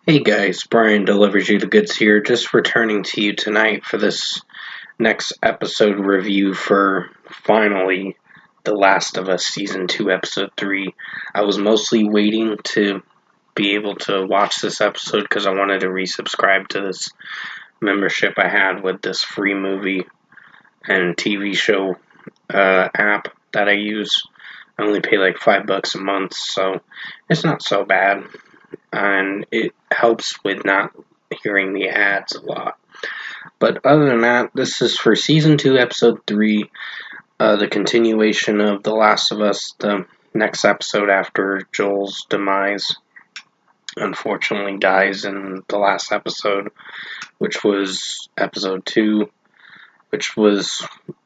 Hey guys, Brian delivers you the goods here, just returning to you tonight for this next episode review for finally The Last of Us Season 2, Episode 3. I was mostly waiting to be able to watch this episode because I wanted to resubscribe to this membership I had with this free movie and TV show app that I use. I only pay like $5 a month, so it's not so bad. And it helps with not hearing the ads a lot. But other than that, this is for Season 2, Episode 3, the continuation of The Last of Us, the next episode after Joel's demise. Unfortunately, dies in the last episode, which was Episode 2, which was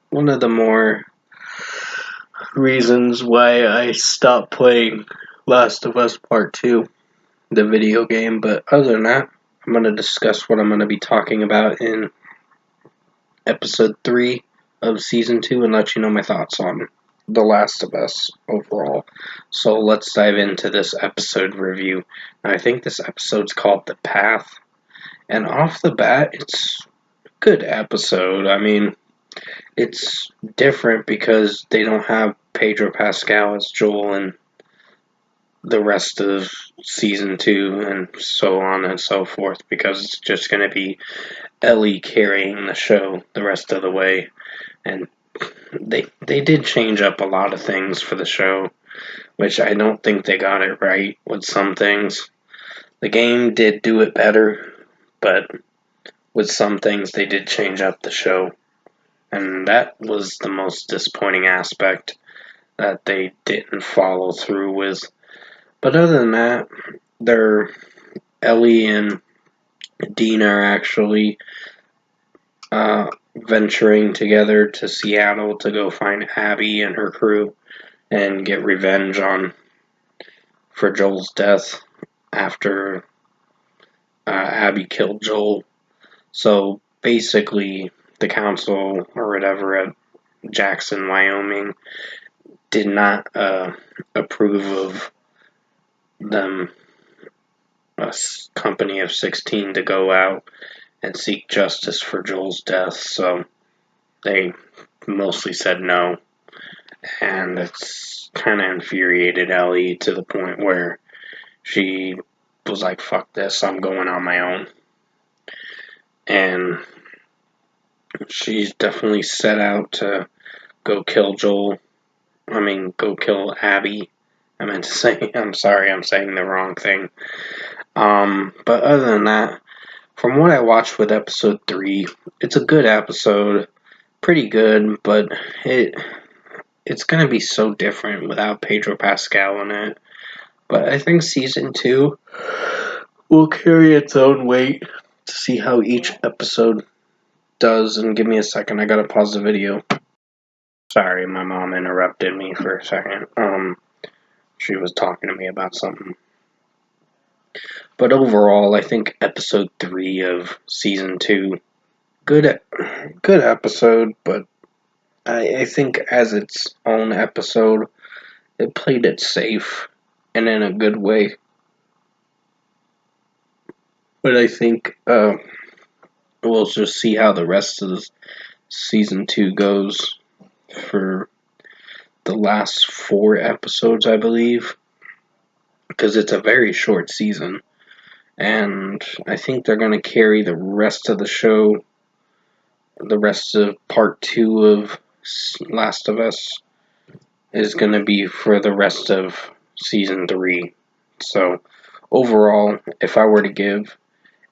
one of the more reasons why I stopped playing Last of Us Part 2. The video game, but other than that, I'm going to discuss what I'm going to be talking about in episode 3 of season 2 and let you know my thoughts on The Last of Us overall. So let's dive into this episode review. Now, I think this episode's called The Path, and off the bat, it's a good episode. I mean, it's different because they don't have Pedro Pascal as Joel and the rest of season 2 and so on and so forth, because it's just going to be Ellie carrying the show the rest of the way. And they did change up a lot of things for the show, which I don't think they got it right with some things. The game did do it better, but with some things they did change up the show, and that was the most disappointing aspect that they didn't follow through with. But other than that, Ellie and Dean are actually venturing together to Seattle to go find Abby and her crew and get revenge for Joel's death after Abby killed Joel. So basically, the council or whatever at Jackson, Wyoming, did not approve of them, a company of 16, to go out and seek justice for Joel's death, so they mostly said no, and it's kind of infuriated Ellie to the point where she was like, fuck this, I'm going on my own. And she's definitely set out to go kill go kill Abby. I meant to say, I'm sorry, I'm saying the wrong thing. But other than that, from what I watched with episode 3, it's a good episode, pretty good, but it's gonna be so different without Pedro Pascal in it. But I think season 2 will carry its own weight to see how each episode does. And give me a second, I gotta pause the video. Sorry, my mom interrupted me for a second. She was talking to me about something. But overall, I think episode 3 of season 2, good episode, but I think as its own episode, it played it safe and in a good way. But I think we'll just see how the rest of season 2 goes for the last 4 episodes, I believe, because it's a very short season. And I think they're going to carry the rest of the show, the rest of part 2 of Last of Us is going to be for the rest of season 3. So, overall, if I were to give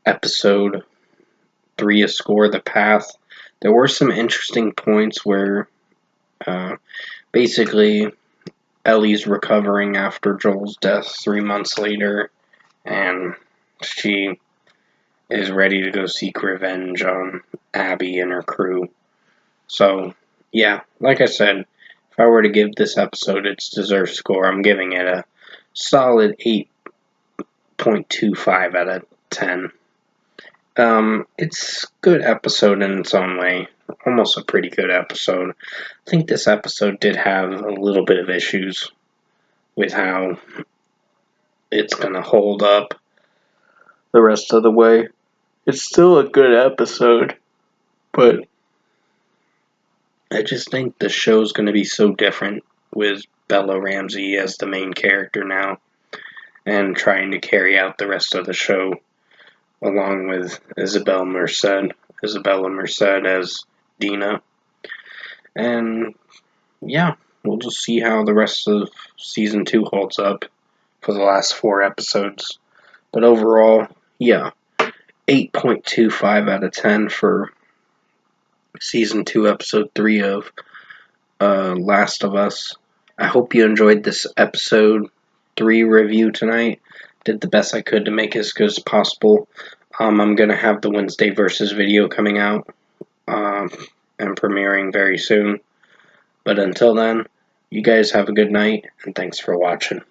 episode 3 a score, The Path, there were some interesting points where basically Ellie's recovering after Joel's death 3 months later, and she is ready to go seek revenge on Abby and her crew. So, yeah, like I said, if I were to give this episode its deserved score, I'm giving it a solid 8.25 out of 10. It's a good episode in its own way. Almost a pretty good episode. I think this episode did have a little bit of issues with how it's going to hold up. the rest of the way. It's still a good episode, but I just think the show's going to be so different with Bella Ramsey as the main character now and trying to carry out the rest of the show along with Isabella Merced as Dina. And yeah, we'll just see how the rest of season 2 holds up for the last 4 episodes. But overall, yeah, 8.25 out of 10 for season 2, episode 3 of Last of Us. I hope you enjoyed this episode 3 review tonight. Did the best I could to make it as good as possible. I'm going to have the Wednesday Versus video coming out and premiering very soon. But until then, you guys have a good night, and thanks for watching.